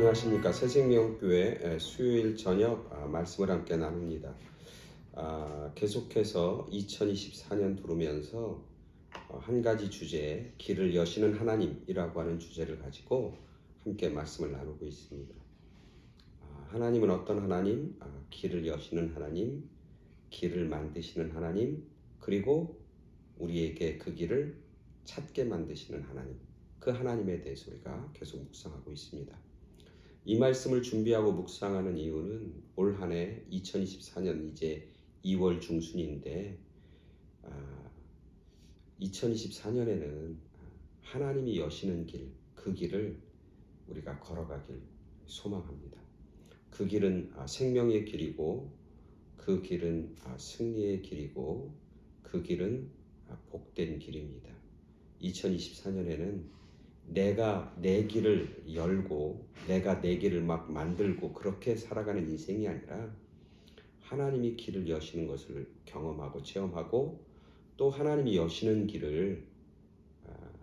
안녕하십니까. 새생명교회 수요일 저녁 말씀을 함께 나눕니다. 계속해서 2024년 들어오면서 한 가지 주제, 길을 여시는 하나님이라고 하는 주제를 가지고 함께 말씀을 나누고 있습니다. 하나님은 어떤 하나님? 길을 여시는 하나님, 길을 만드시는 하나님, 그리고 우리에게 그 길을 찾게 만드시는 하나님, 그 하나님에 대해서 우리가 계속 묵상하고 있습니다. 이 말씀을 준비하고 묵상하는 이유는 올 한 해 2024년 이제 2월 중순인데 2024년에는 하나님이 여시는 길, 그 길을 우리가 걸어가길 소망합니다. 그 길은 생명의 길이고, 그 길은 승리의 길이고, 그 길은 복된 길입니다. 2024년에는 내가 내 길을 열고 내가 내 길을 막 만들고 그렇게 살아가는 인생이 아니라 하나님이 길을 여시는 것을 경험하고 체험하고, 또 하나님이 여시는 길을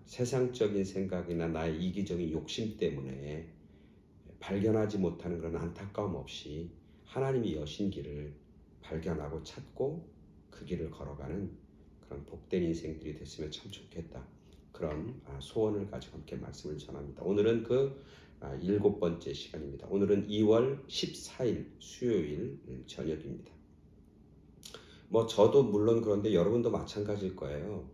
세상적인 생각이나 나의 이기적인 욕심 때문에 발견하지 못하는 그런 안타까움 없이 하나님이 여신 길을 발견하고 찾고 그 길을 걸어가는 그런 복된 인생들이 됐으면 참 좋겠다. 그런 소원을 가지고 함께 말씀을 전합니다. 오늘은 그 7번째 시간입니다. 오늘은 2월 14일 수요일 저녁입니다. 저도 물론 그런데 여러분도 마찬가지일 거예요.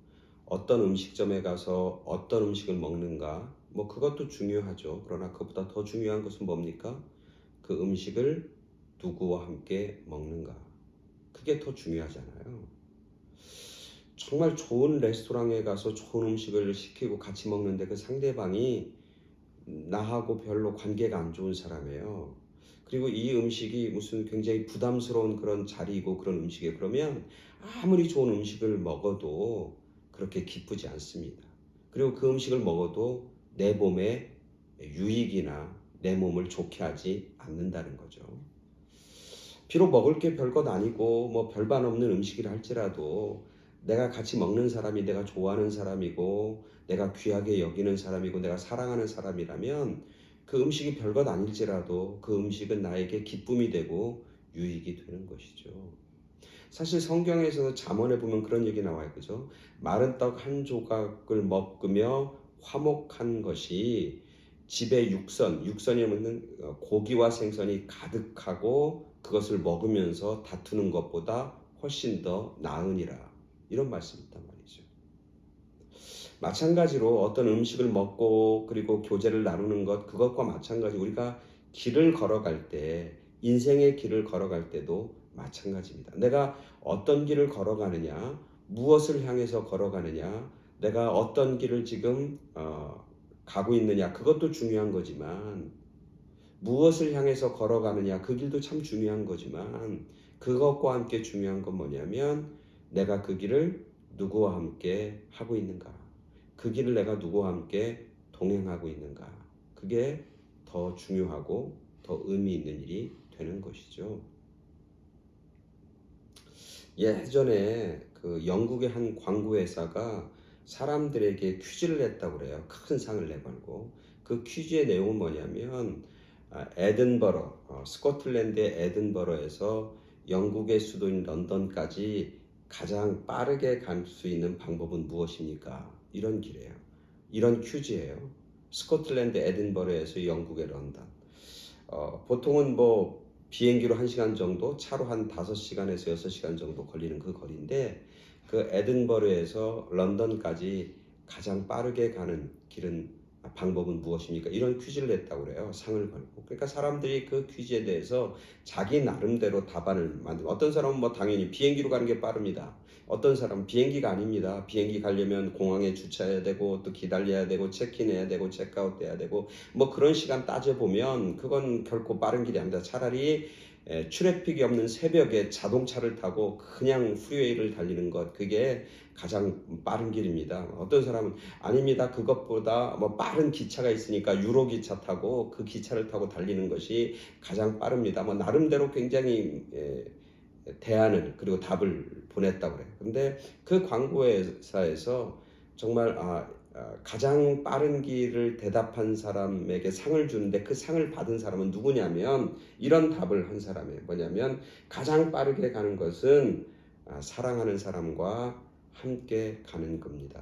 어떤 음식점에 가서 어떤 음식을 먹는가, 그것도 중요하죠. 그러나 그보다 더 중요한 것은 뭡니까? 그 음식을 누구와 함께 먹는가. 그게 더 중요하잖아요. 정말 좋은 레스토랑에 가서 좋은 음식을 시키고 같이 먹는데 그 상대방이 나하고 별로 관계가 안 좋은 사람이에요. 그리고 이 음식이 무슨 굉장히 부담스러운 그런 자리이고 그런 음식이에요. 그러면 아무리 좋은 음식을 먹어도 그렇게 기쁘지 않습니다. 그리고 그 음식을 먹어도 내 몸에 유익이나 내 몸을 좋게 하지 않는다는 거죠. 비록 먹을 게 별것 아니고 별반 없는 음식이라 할지라도 내가 같이 먹는 사람이 내가 좋아하는 사람이고 내가 귀하게 여기는 사람이고 내가 사랑하는 사람이라면 그 음식이 별것 아닐지라도 그 음식은 나에게 기쁨이 되고 유익이 되는 것이죠. 사실 성경에서 잠언에 보면 그런 얘기 나와요. 그죠? 마른 떡 한 조각을 먹으며 화목한 것이 집에 육선이면 고기와 생선이 가득하고 그것을 먹으면서 다투는 것보다 훨씬 더 나으니라. 이런 말씀이 있단 말이죠. 마찬가지로 어떤 음식을 먹고 그리고 교제를 나누는 것, 그것과 마찬가지 우리가 길을 걸어갈 때, 인생의 길을 걸어갈 때도 마찬가지입니다. 내가 어떤 길을 걸어가느냐, 무엇을 향해서 걸어가느냐, 내가 어떤 길을 지금 가고 있느냐, 그것도 중요한 거지만 무엇을 향해서 걸어가느냐, 그 길도 참 중요한 거지만 그것과 함께 중요한 건 뭐냐면 내가 그 길을 누구와 함께 하고 있는가, 그 길을 내가 누구와 함께 동행하고 있는가, 그게 더 중요하고 더 의미 있는 일이 되는 것이죠. 예전에 그 영국의 한 광고 회사가 사람들에게 퀴즈를 냈다고 그래요. 큰 상을 내걸고. 그 퀴즈의 내용은 뭐냐면 에든버러, 스코틀랜드의 에든버러에서 영국의 수도인 런던까지 가장 빠르게 갈 수 있는 방법은 무엇입니까? 이런 길이에요. 이런 퀴즈예요. 스코틀랜드 에든버러에서 영국의 런던. 보통은 비행기로 1시간 정도, 차로 한 5시간에서 6시간 정도 걸리는 그 거리인데, 그 에든버러에서 런던까지 가장 빠르게 가는 방법은 무엇입니까? 이런 퀴즈를 냈다고 그래요. 상을 걸고. 그러니까 사람들이 그 퀴즈에 대해서 자기 나름대로 답안을 만들고, 어떤 사람은 당연히 비행기로 가는 게 빠릅니다. 어떤 사람은 비행기가 아닙니다. 비행기 가려면 공항에 주차해야 되고 또 기다려야 되고 체크인해야 되고 체크아웃 해야 되고 그런 시간 따져보면 그건 결코 빠른 길이 아닙니다. 차라리 트래픽이 없는 새벽에 자동차를 타고 그냥 프리웨이를 달리는 것, 그게 가장 빠른 길입니다. 어떤 사람은 아닙니다. 그것보다 빠른 기차가 있으니까 유로 기차 타고 그 기차를 타고 달리는 것이 가장 빠릅니다. 나름대로 굉장히 대안을 그리고 답을 보냈다고 그래요. 근데 그 광고 회사에서 정말 가장 빠른 길을 대답한 사람에게 상을 주는데 그 상을 받은 사람은 누구냐면 이런 답을 한 사람이에요. 뭐냐면 가장 빠르게 가는 것은 사랑하는 사람과 함께 가는 겁니다.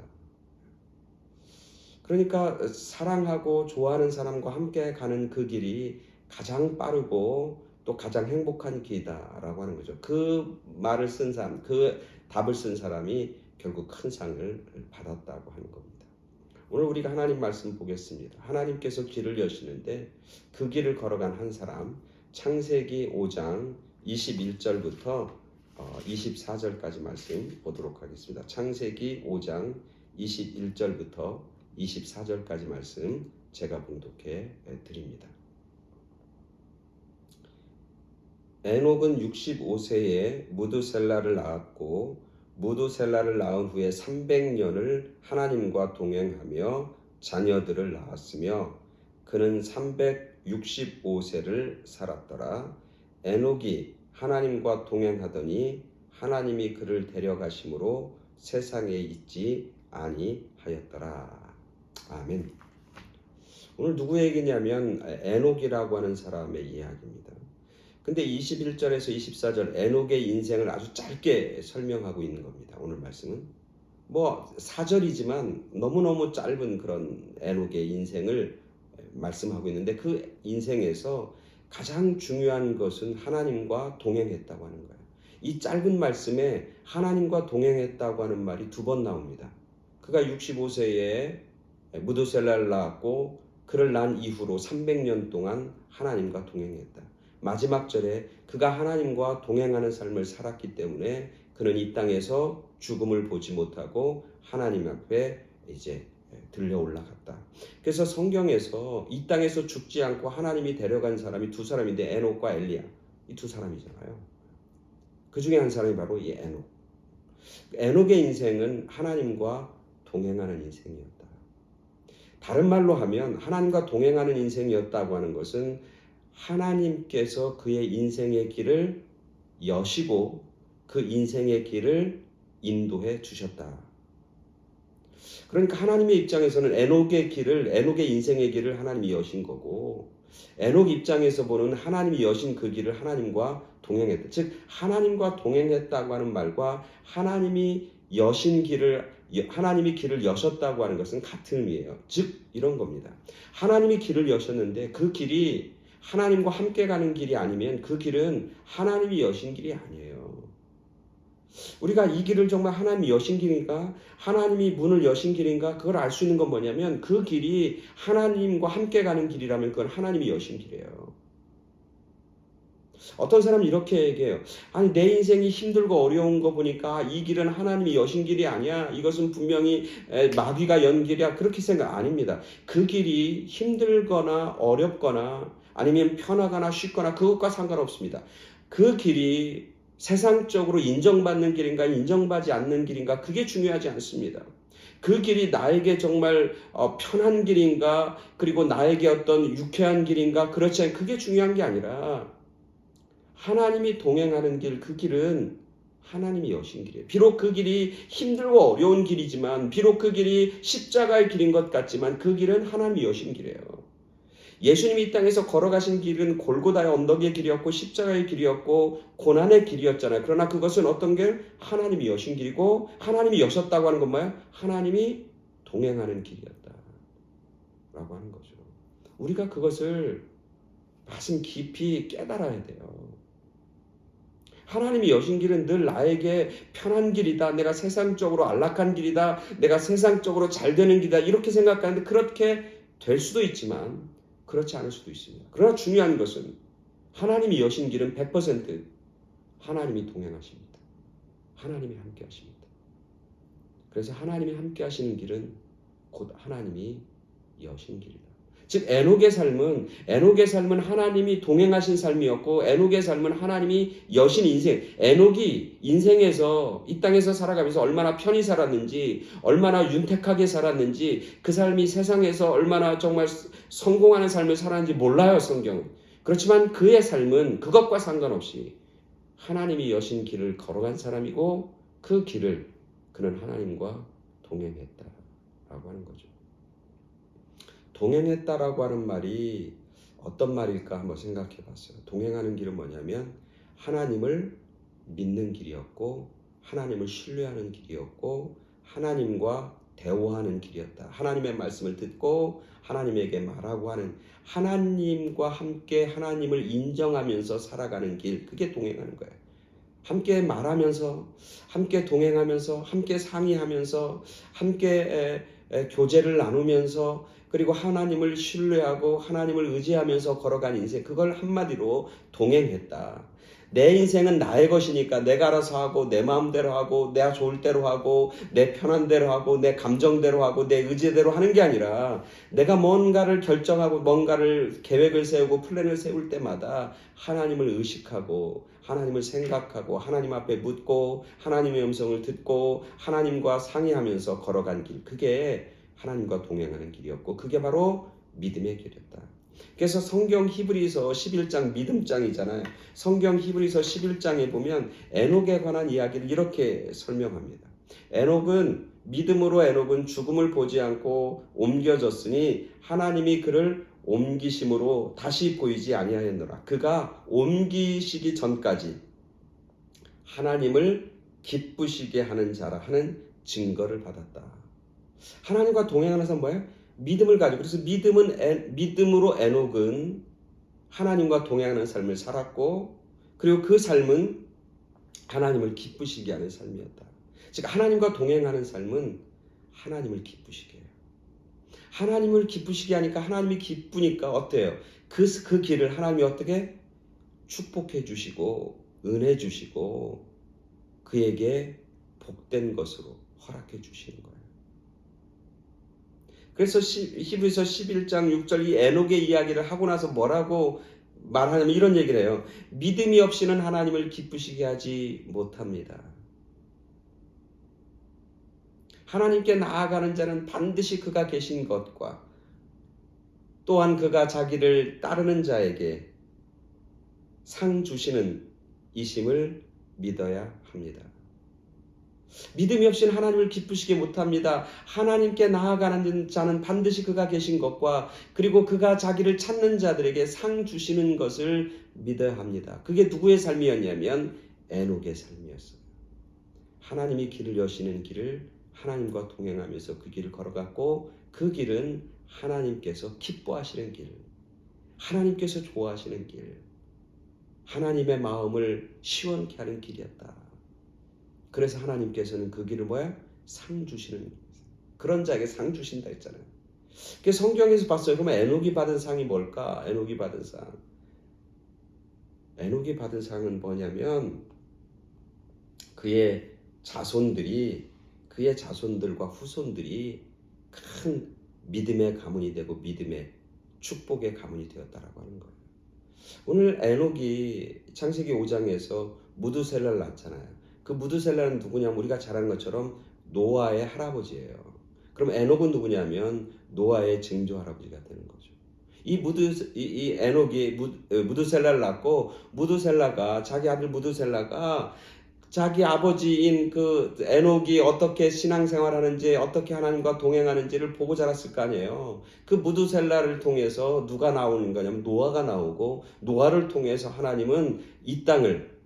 그러니까 사랑하고 좋아하는 사람과 함께 가는 그 길이 가장 빠르고 또 가장 행복한 길이다라고 하는 거죠. 그 말을 쓴 사람, 그 답을 쓴 사람이 결국 큰 상을 받았다고 하는 겁니다. 오늘 우리가 하나님 말씀 보겠습니다. 하나님께서 길을 여시는데 그 길을 걸어간 한 사람, 창세기 5장 21절부터 24절까지 말씀 보도록 하겠습니다. 창세기 5장 21절부터 24절까지 말씀 제가 봉독해 드립니다. 에녹은 65세에 무두셀라를 낳았고 무두셀라를 낳은 후에 300년을 하나님과 동행하며 자녀들을 낳았으며 그는 365세를 살았더라. 에녹이 하나님과 동행하더니 하나님이 그를 데려가심으로 세상에 있지 아니하였더라. 아멘. 오늘 누구 얘기냐면 에녹이라고 하는 사람의 이야기입니다. 근데 21절에서 24절 에녹의 인생을 아주 짧게 설명하고 있는 겁니다. 오늘 말씀은 뭐 4절이지만 너무너무 짧은 그런 에녹의 인생을 말씀하고 있는데 그 인생에서 가장 중요한 것은 하나님과 동행했다고 하는 거예요. 이 짧은 말씀에 하나님과 동행했다고 하는 말이 2번 나옵니다. 그가 65세에 무두셀라를 낳았고 그를 낳은 이후로 300년 동안 하나님과 동행했다. 마지막 절에 그가 하나님과 동행하는 삶을 살았기 때문에 그는 이 땅에서 죽음을 보지 못하고 하나님 앞에 이제 들려 올라갔다. 그래서 성경에서 이 땅에서 죽지 않고 하나님이 데려간 사람이 2사람인데 에녹과 엘리야, 이 2사람이잖아요. 그 중에 한 사람이 바로 이 에녹. 에녹의 인생은 하나님과 동행하는 인생이었다. 다른 말로 하면 하나님과 동행하는 인생이었다고 하는 것은 하나님께서 그의 인생의 길을 여시고 그 인생의 길을 인도해 주셨다. 그러니까 하나님의 입장에서는 에녹의 인생의 길을 하나님이 여신 거고 에녹 입장에서 보는 하나님이 여신 그 길을 하나님과 동행했다. 즉 하나님과 동행했다고 하는 말과 하나님이 길을 여셨다고 하는 것은 같은 의미예요. 즉 이런 겁니다. 하나님이 길을 여셨는데 그 길이 하나님과 함께 가는 길이 아니면 그 길은 하나님이 여신 길이 아니에요. 우리가 이 길을 정말 하나님이 여신 길인가? 하나님이 문을 여신 길인가? 그걸 알 수 있는 건 뭐냐면 그 길이 하나님과 함께 가는 길이라면 그건 하나님이 여신 길이에요. 어떤 사람은 이렇게 얘기해요. 아니 내 인생이 힘들고 어려운 거 보니까 이 길은 하나님이 여신 길이 아니야. 이것은 분명히 마귀가 연 길이야. 그렇게 생각 아닙니다. 그 길이 힘들거나 어렵거나 아니면 편하거나 쉽거나 그것과 상관없습니다. 그 길이 세상적으로 인정받는 길인가 인정받지 않는 길인가 그게 중요하지 않습니다. 그 길이 나에게 정말 편한 길인가 그리고 나에게 어떤 유쾌한 길인가 그렇지 않은 그게 중요한 게 아니라 하나님이 동행하는 길, 그 길은 하나님이 여신 길이에요. 비록 그 길이 힘들고 어려운 길이지만 비록 그 길이 십자가의 길인 것 같지만 그 길은 하나님이 여신 길이에요. 예수님이 이 땅에서 걸어가신 길은 골고다의 언덕의 길이었고 십자가의 길이었고 고난의 길이었잖아요. 그러나 그것은 어떤 길? 하나님이 여신 길이고 하나님이 여셨다고 하는 건 뭐예요? 하나님이 동행하는 길이었다 라고 하는 거죠. 우리가 그것을 가슴 깊이 깨달아야 돼요. 하나님이 여신 길은 늘 나에게 편한 길이다. 내가 세상적으로 안락한 길이다. 내가 세상적으로 잘 되는 길이다. 이렇게 생각하는데 그렇게 될 수도 있지만 그렇지 않을 수도 있습니다. 그러나 중요한 것은 하나님이 여신 길은 100% 하나님이 동행하십니다. 하나님이 함께 하십니다. 그래서 하나님이 함께 하시는 길은 곧 하나님이 여신 길이다. 즉 에녹의 삶은 하나님이 동행하신 삶이었고 에녹의 삶은 하나님이 여신 인생. 에녹이 인생에서 이 땅에서 살아가면서 얼마나 편히 살았는지 얼마나 윤택하게 살았는지 그 삶이 세상에서 얼마나 정말 성공하는 삶을 살았는지 몰라요 성경은. 그렇지만 그의 삶은 그것과 상관없이 하나님이 여신 길을 걸어간 사람이고 그 길을 그는 하나님과 동행했다. 하는 거죠. 동행했다라고 하는 말이 어떤 말일까 한번 생각해 봤어요. 동행하는 길은 뭐냐면 하나님을 믿는 길이었고 하나님을 신뢰하는 길이었고 하나님과 대화하는 길이었다. 하나님의 말씀을 듣고 하나님에게 말하고 하는, 하나님과 함께 하나님을 인정하면서 살아가는 길, 그게 동행하는 거예요. 함께 말하면서, 함께 동행하면서, 함께 상의하면서, 함께 교제를 나누면서, 그리고 하나님을 신뢰하고 하나님을 의지하면서 걸어간 인생, 그걸 한마디로 동행했다. 내 인생은 나의 것이니까 내가 알아서 하고 내 마음대로 하고 내가 좋을 대로 하고 내 편한 대로 하고 내 감정대로 하고 내 의지대로 하는 게 아니라 내가 뭔가를 결정하고 뭔가를 계획을 세우고 플랜을 세울 때마다 하나님을 의식하고 하나님을 생각하고 하나님 앞에 묻고 하나님의 음성을 듣고 하나님과 상의하면서 걸어간 길, 그게 하나님과 동행하는 길이었고 그게 바로 믿음의 길이었다. 그래서 성경 히브리서 11장 믿음장이잖아요. 성경 히브리서 11장에 보면 에녹에 관한 이야기를 이렇게 설명합니다. 믿음으로 에녹은 죽음을 보지 않고 옮겨졌으니 하나님이 그를 옮기심으로 다시 보이지 아니하였노라. 그가 옮기시기 전까지 하나님을 기쁘시게 하는 자라 하는 증거를 받았다. 하나님과 동행하는 사람은 뭐예요? 믿음을 가지고, 그래서 믿음으로 에녹은 하나님과 동행하는 삶을 살았고, 그리고 그 삶은 하나님을 기쁘시게 하는 삶이었다. 즉 하나님과 동행하는 삶은 하나님을 기쁘시게 해요. 하나님을 기쁘시게 하니까 하나님이 기쁘니까 어때요? 그 길을 하나님이 어떻게 축복해 주시고 은혜 주시고 그에게 복된 것으로 허락해 주시는 거예요. 그래서 히브리서 11장 6절 이 에녹의 이야기를 하고 나서 뭐라고 말하냐면 이런 얘기를 해요. 믿음이 없이는 하나님을 기쁘시게 하지 못합니다. 하나님께 나아가는 자는 반드시 그가 계신 것과 또한 그가 자기를 따르는 자에게 상 주시는 이심을 믿어야 합니다. 믿음이 없이는 하나님을 기쁘시게 못합니다. 하나님께 나아가는 자는 반드시 그가 계신 것과 그리고 그가 자기를 찾는 자들에게 상 주시는 것을 믿어야 합니다. 그게 누구의 삶이었냐면 에녹의 삶이었어요. 하나님이 길을 여시는 길을 하나님과 동행하면서 그 길을 걸어갔고 그 길은 하나님께서 기뻐하시는 길, 하나님께서 좋아하시는 길, 하나님의 마음을 시원케 하는 길이었다. 그래서 하나님께서는 그 길을 상 주시는, 그런 자에게 상 주신다 했잖아요. 그래서 성경에서 봤어요. 그러면 에녹이 받은 상이 뭘까? 에녹이 받은 상은 뭐냐면 그의 자손들과 후손들이 큰 믿음의 가문이 되고 믿음의 축복의 가문이 되었다라고 하는 거예요. 오늘 에녹이 창세기 5장에서 무두셀라를 낳잖아요. 그 무두셀라는 누구냐면 우리가 잘 아는 것처럼 노아의 할아버지예요. 그럼 에녹은 누구냐면 노아의 증조 할아버지가 되는 거죠. 이 에녹이 무두셀라를 낳고 자기 아들 무두셀라가 자기 아버지인 그 에녹이 어떻게 신앙생활하는지 어떻게 하나님과 동행하는지를 보고 자랐을 거 아니에요. 그 무두셀라를 통해서 누가 나오는 거냐면 노아가 나오고 노아를 통해서 하나님은 이 땅을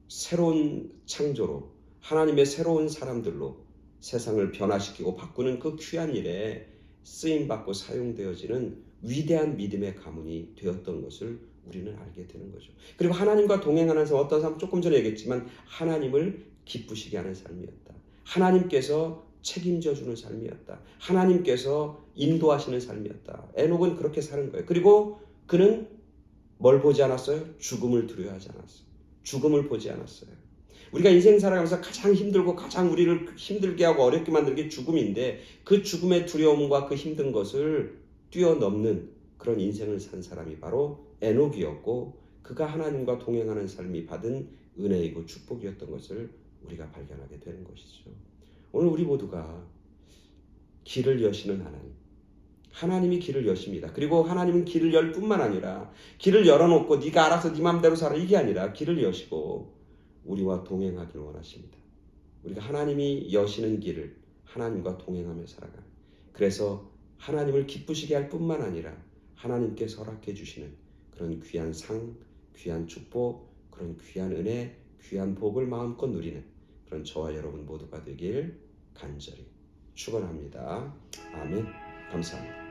새로운 창조로 하나님의 새로운 사람들로 세상을 변화시키고 바꾸는 그 귀한 일에 쓰임받고 사용되어지는 위대한 믿음의 가문이 되었던 것을 우리는 알게 되는 거죠. 그리고 하나님과 동행하는 삶, 어떤 사람 조금 전에 얘기했지만 하나님을 기쁘시게 하는 삶이었다. 하나님께서 책임져 주는 삶이었다. 하나님께서 인도하시는 삶이었다. 에녹은 그렇게 사는 거예요. 그리고 그는 뭘 보지 않았어요? 죽음을 두려워하지 않았어요. 죽음을 보지 않았어요. 우리가 인생 살아가면서 가장 힘들고 가장 우리를 힘들게 하고 어렵게 만드는 게 죽음인데 그 죽음의 두려움과 그 힘든 것을 뛰어넘는 그런 인생을 산 사람이 바로 에녹이었고 그가 하나님과 동행하는 삶이 받은 은혜이고 축복이었던 것을 우리가 발견하게 되는 것이죠. 오늘 우리 모두가 길을 여시는 하나님이 길을 여십니다. 그리고 하나님은 길을 열 뿐만 아니라 길을 열어놓고 네가 알아서 네 맘대로 살아 이게 아니라 길을 여시고 우리와 동행하기를 원하십니다. 우리가 하나님이 여시는 길을 하나님과 동행하며 살아가는 그래서 하나님을 기쁘시게 할 뿐만 아니라 하나님께서 허락해 주시는 그런 귀한 상, 귀한 축복, 그런 귀한 은혜, 귀한 복을 마음껏 누리는 그런 저와 여러분 모두가 되길 간절히 축원합니다. 아멘. 감사합니다.